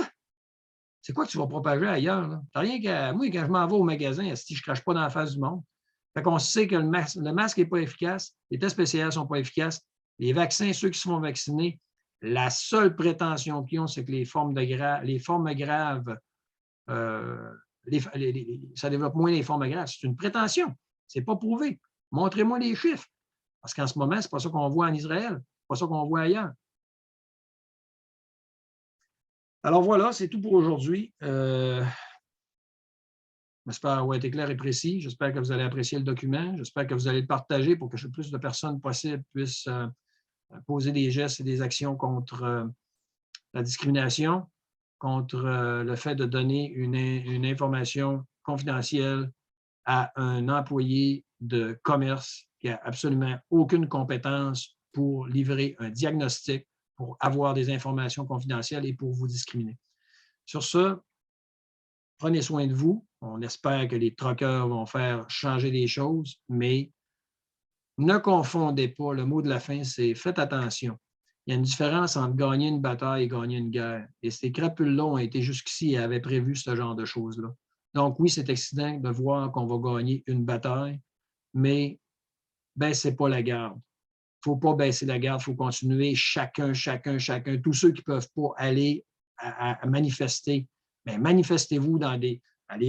A: C'est quoi que tu vas propager ailleurs? T'as rien qu'à. Moi, quand je m'en vais au magasin, si je ne crache pas dans la face du monde. Fait qu'on sait que le masque n'est pas efficace, les tests PCR ne sont pas efficaces, les vaccins, ceux qui se font vacciner, la seule prétention qu'ils ont, c'est que les formes graves, ça développe moins les formes graves. C'est une prétention. Ce n'est pas prouvé. Montrez-moi les chiffres. Parce qu'en ce moment, ce n'est pas ça qu'on voit en Israël. Ce n'est pas ça qu'on voit ailleurs. Alors voilà, c'est tout pour aujourd'hui. J'espère avoir été clair et précis. J'espère que vous allez apprécier le document. J'espère que vous allez le partager pour que le plus de personnes possible puissent poser des gestes et des actions contre la discrimination, contre le fait de donner une information confidentielle à un employé de commerce qui n'a absolument aucune compétence pour livrer un diagnostic, pour avoir des informations confidentielles et pour vous discriminer. Sur ce, prenez soin de vous. On espère que les truckers vont faire changer les choses, mais ne confondez pas. Le mot de la fin, c'est faites attention. Il y a une différence entre gagner une bataille et gagner une guerre. Et ces crapules-là ont été jusqu'ici et avaient prévu ce genre de choses-là. Donc oui, c'est excitant de voir qu'on va gagner une bataille, mais baissez pas la garde. Il ne faut pas baisser la garde, il faut continuer chacun. Tous ceux qui ne peuvent pas aller à manifester, bien, manifestez-vous allez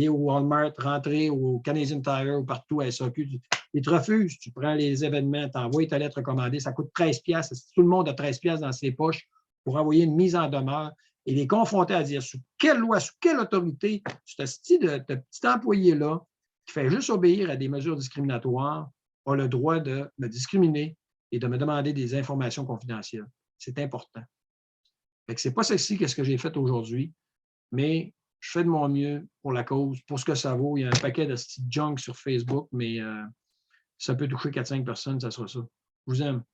A: au Walmart, rentrez au Canadian Tire ou partout à SAQ. Ils te refusent, tu prends les événements, tu envoies ta lettre recommandée, ça coûte 13$. Tout le monde a 13$ dans ses poches pour envoyer une mise en demeure et les confronter à dire sous quelle loi, sous quelle autorité, ce petit employé-là qui fait juste obéir à des mesures discriminatoires a le droit de me discriminer et de me demander des informations confidentielles. C'est important. Ce n'est pas sexy ce que j'ai fait aujourd'hui, mais je fais de mon mieux pour la cause, pour ce que ça vaut. Il y a un paquet de junk sur Facebook, mais ça peut toucher 4-5 personnes, ça sera ça. Je vous aime.